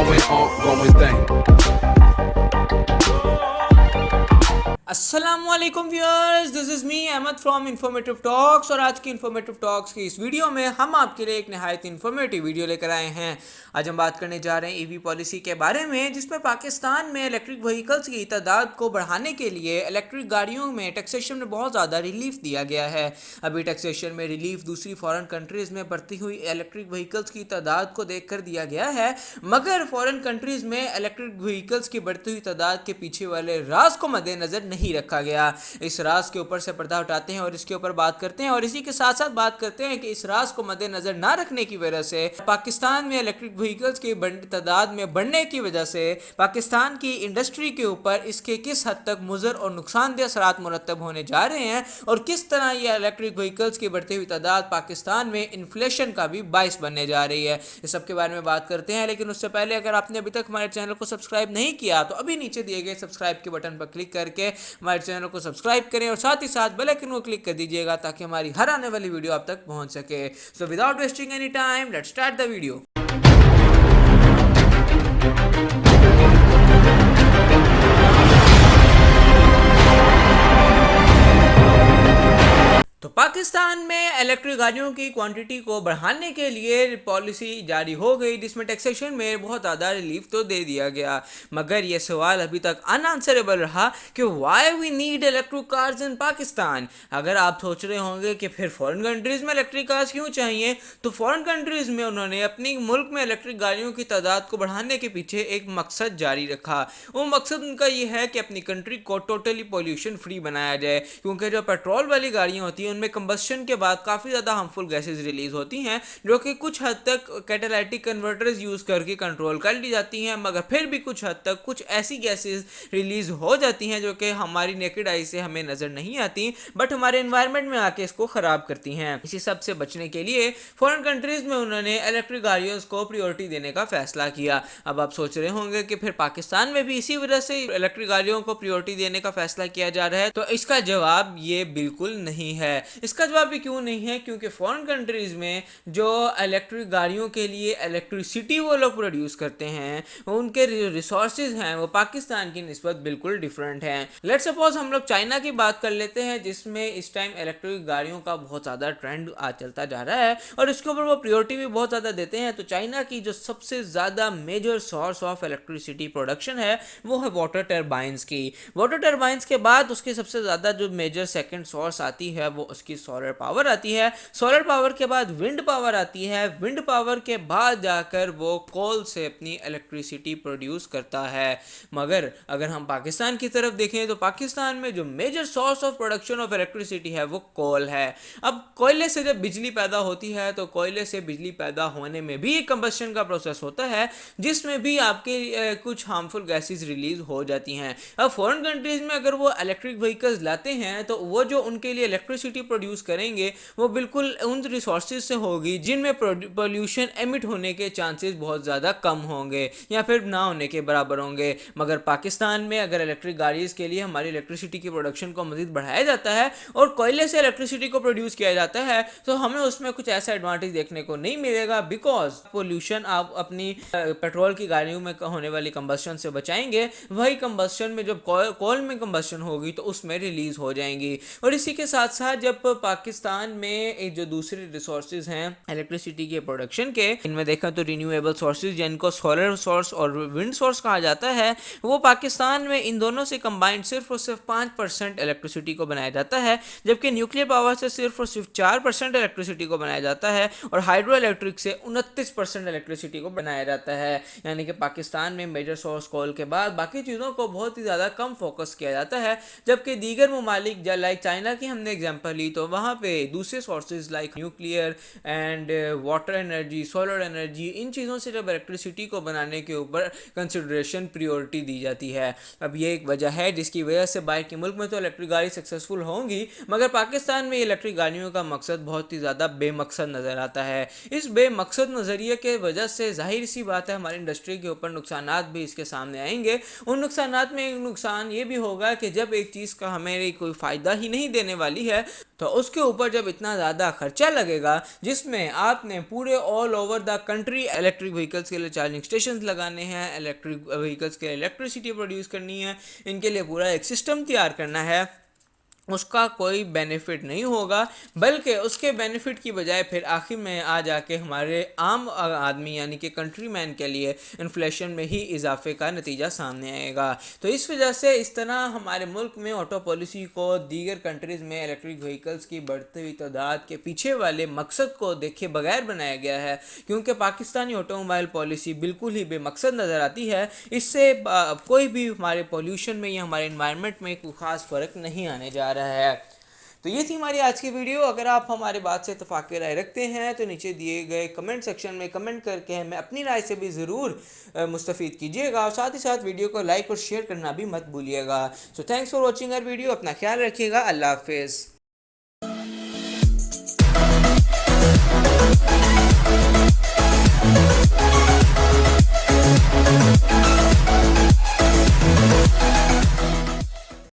going thing. अस्सलामुअलैकुम viewers, this is me Ahmed from informative talks. और आज की इन्फॉर्मेटिव टॉक्स की इस वीडियो में हम आपके लिए एक नहायत इन्फॉर्मेटिव वीडियो लेकर आए हैं। आज हम बात करने जा रहे हैं ईवी पॉलिसी के बारे में, जिसमें पाकिस्तान में इलेक्ट्रिक व्हीकल्स की तादाद को बढ़ाने के लिए इलेक्ट्रिक गाड़ियों में टैक्सेशन में बहुत ज़्यादा रिलीफ दिया गया है। अभी टैक्सेशन में रिलीफ दूसरी फॉरेन कंट्रीज़ में बढ़ती हुई इलेक्ट्रिक व्हीकल्स की तादाद को देख कर दिया गया है, मगर फॉरेन कंट्रीज़ में इलेक्ट्रिक व्हीकल्स की बढ़ती हुई तादाद के पीछे वाले राज को मद्देनज़र नहीं रखा गया। इस राज के ऊपर से पर्दा उठाते हैं और इसके ऊपर बात करते हैं, और इसी के साथ साथ बात करते हैं कि इस राज को मद्देनजर ना रखने की वजह से पाकिस्तान में इलेक्ट्रिक व्हीकल्स की तादाद में बढ़ने की वजह से पाकिस्तान की इंडस्ट्री के ऊपर इसके किस हद तक मुज़र और नुकसानदेह असरात मुरतब होने जा रहे हैं, और किस तरह ये इलेक्ट्रिक व्हीकल्स की बढ़ती हुई तादाद पाकिस्तान में इन्फ्लेशन का भी बाइस बनने जा रही है। इस सब के बारे में बात करते हैं, लेकिन उससे पहले अगर आपने अभी तक हमारे चैनल को सब्सक्राइब नहीं किया तो अभी नीचे दिए गए सब्सक्राइब के बटन पर क्लिक करके हमारे चैनल को सब्सक्राइब करें और साथ ही साथ बेल आइकन को क्लिक कर दीजिएगा ताकि हमारी हर आने वाली वीडियो आप तक पहुंच सके। So without wasting any time, let's start the video. तो पाकिस्तान में इलेक्ट्रिक गाड़ियों की क्वांटिटी को बढ़ाने के लिए पॉलिसी जारी हो गई, जिसमें टैक्सेशन में बहुत ज़्यादा रिलीफ तो दे दिया गया, मगर यह सवाल अभी तक अनआंसरेबल रहा कि why we need electric cars in Pakistan. अगर आप सोच रहे होंगे कि फिर फॉरेन कंट्रीज़ में इलेक्ट्रिक कार्स क्यों चाहिए, तो फॉरेन कंट्रीज़ में उन्होंने अपनी मुल्क में इलेक्ट्रिक गाड़ियों की तादाद को बढ़ाने के पीछे एक मकसद जारी रखा। वो मकसद उनका ये है कि अपनी कंट्री को टोटली पॉल्यूशन फ्री बनाया जाए, क्योंकि जो पेट्रोल वाली गाड़ियाँ होती हैं उनमें कंबस्शन के बाद काफ़ी ज़्यादा हार्मफुल गैसेस रिलीज होती हैं, जो कि कुछ हद तक कैटालाइटिक कन्वर्टर्स यूज़ करके कंट्रोल कर ली जाती हैं, मगर फिर भी कुछ हद तक कुछ ऐसी गैसेस रिलीज हो जाती हैं जो कि हमारी नेकेड आई से हमें नज़र नहीं आती, बट हमारे एनवायरनमेंट में आके इसको ख़राब करती हैं। इसी सब से बचने के लिए फॉरेन कंट्रीज़ में उन्होंने इलेक्ट्रिक गाड़ियों को प्रायोरिटी देने का फैसला किया। अब आप सोच रहे होंगे कि फिर पाकिस्तान में भी इसी वजह से इलेक्ट्रिक गाड़ियों को प्रायोरिटी देने का फैसला किया जा रहा है, तो इसका जवाब ये बिल्कुल नहीं है। इसका जवाब भी क्यों नहीं है, क्योंकि फॉरेन कंट्रीज में जो इलेक्ट्रिक गाड़ियों के लिए इलेक्ट्रिसिटी वो लोग प्रोड्यूस करते हैं, उनके रिसोर्सेज हैं वो पाकिस्तान की निस्बत बिल्कुल डिफरेंट हैं। लेट्स सपोज हम लोग चाइना की बात कर लेते हैं, जिसमें इस टाइम इलेक्ट्रिक गाड़ियों का बहुत ज़्यादा ट्रेंड आज चलता जा रहा है और इसके ऊपर वो प्रायोरिटी भी बहुत ज़्यादा देते हैं। तो चाइना की जो सबसे ज़्यादा major source of electricity production है वो है वाटर टर्बाइंस की। वाटर टर्बाइंस के बाद उसकी सबसे ज़्यादा जो मेजर सेकेंड सोर्स आती है वो उसकी सोलर पावर आती है। सोलर पावर के बाद विंड पावर आती है। विंड पावर के बाद जाकर वो कोल से अपनी इलेक्ट्रिसिटी प्रोड्यूस करता है। मगर अगर हम पाकिस्तान की तरफ देखें तो पाकिस्तान में जो major source of production of electricity है वो कोल है। अब कोयले से जब बिजली पैदा होती है तो कोयले से बिजली पैदा होने में भी एक कंबस्शन का प्रोसेस होता है, जिसमें भी आपके कुछ हार्मफुल गैसेस रिलीज हो जाती हैं। अब फॉरेन कंट्रीज में अगर वो इलेक्ट्रिक व्हीकल्स लाते हैं तो वो जो उनके लिए इलेक्ट्रिसिटी प्रोड्यूस करेंगे वो बिल्कुल उन रिसोर्सेज से होगी जिनमें पोल्यूशन एमिट होने के चांसेस बहुत ज़्यादा कम होंगे या फिर ना होने के बराबर होंगे। मगर पाकिस्तान में अगर इलेक्ट्रिक गाड़ीज़ के लिए हमारी इलेक्ट्रिसिटी की प्रोडक्शन को मज़ीद बढ़ाया जाता है और कोयले से इलेक्ट्रिसिटी को प्रोड्यूस किया जाता है, तो हमें उसमें कुछ ऐसा एडवांटेज देखने को नहीं मिलेगा, बिकॉज पोल्यूशन आप अपनी पेट्रोल की गाड़ियों में होने वाली कंबस्शन से बचाएंगे, वही कंबस्शन में जब कोल में कंबस्शन होगी तो उसमें रिलीज हो जाएंगी। और इसी के साथ साथ जब पाकिस्तान में जो दूसरे रिसोर्सेज हैं इलेक्ट्रिसिटी के प्रोडक्शन के, इनमें देखा तो रिन्यूएबल सोर्सेज जिनको सोलर सोर्स और विंड सोर्स कहा जाता है, वो पाकिस्तान में इन दोनों से कंबाइंड सिर्फ और सिर्फ 5% इलेक्ट्रिसिटी को बनाया जाता है, जबकि न्यूक्लियर पावर से सिर्फ और सिर्फ 4% इलेक्ट्रिसिटी को बनाया जाता है और हाइड्रो इलेक्ट्रिक से 29% इलेक्ट्रिसिटी को बनाया जाता है। यानी कि पाकिस्तान में मेजर सोर्स कोल के बाद बाकी चीज़ों को बहुत ही ज़्यादा कम फोकस किया जाता है, जबकि दीगर ममालिक लाइक चाइना की हमने एग्जाम्पल ली तो वहाँ पे दूसरे sources like nuclear and water energy, solar energy, इन चीज़ों से जब इलेक्ट्रिसिटी को बनाने के ऊपर कंसिडरेशन प्रियोरिटी दी जाती है। अब ये एक वजह है जिसकी वजह से बाहर के मुल्क में तो इलेक्ट्रिक गाड़ी सक्सेसफुल होंगी, मगर पाकिस्तान में इलेक्ट्रिक गाड़ियों का मकसद बहुत ही ज़्यादा बेमकसद नज़र आता है। इस बेमकसद नज़रिए के वजह से जाहिर सी बात है हमारी इंडस्ट्री के ऊपर नुकसानात भी इसके सामने आएंगे। उन नुकसानात में एक नुकसान ये भी होगा कि जब एक चीज़ का हमें कोई फ़ायदा ही नहीं देने वाली है तो उसके ऊपर जब इतना ज़्यादा खर्चा लगेगा, जिसमें आपने पूरे all over the country electric vehicles के लिए चार्जिंग स्टेशन लगाने हैं, इलेक्ट्रिक व्हीकल्स के लिए इलेक्ट्रिसिटी प्रोड्यूस करनी है, इनके लिए पूरा एक सिस्टम तैयार करना है, उसका कोई बेनिफिट नहीं होगा, बल्कि उसके बेनिफिट की बजाय फिर आखिर में आ जाके हमारे आम आदमी यानी कि कंट्री मैन के लिए इन्फ्लेशन में ही इजाफे का नतीजा सामने आएगा। तो इस वजह से इस तरह हमारे मुल्क में ऑटो पॉलिसी को दीगर कंट्रीज़ में इलेक्ट्रिक व्हीकल्स की बढ़ती हुई तादाद के पीछे वाले मकसद को देखे बगैर बनाया गया है, क्योंकि पाकिस्तानी ऑटोमोबाइल पॉलिसी बिल्कुल ही बेमकसद नज़र आती है। इससे कोई भी हमारे पोल्यूशन में या हमारे इन्वायरमेंट में कोई ख़ास फ़र्क नहीं आने जा रहा है। तो ये थी हमारी आज की वीडियो। अगर आप हमारे बात से इत्तेफाक राय रखते हैं तो नीचे दिए गए कमेंट सेक्शन में कमेंट करके हमें अपनी राय से भी ज़रूर मुस्तफ़ीद कीजिएगा, और साथ ही साथ वीडियो को लाइक और शेयर करना भी मत भूलिएगा। So thanks for watching our video. अपना ख्याल रखिएगा। अल्लाह हाफिज़।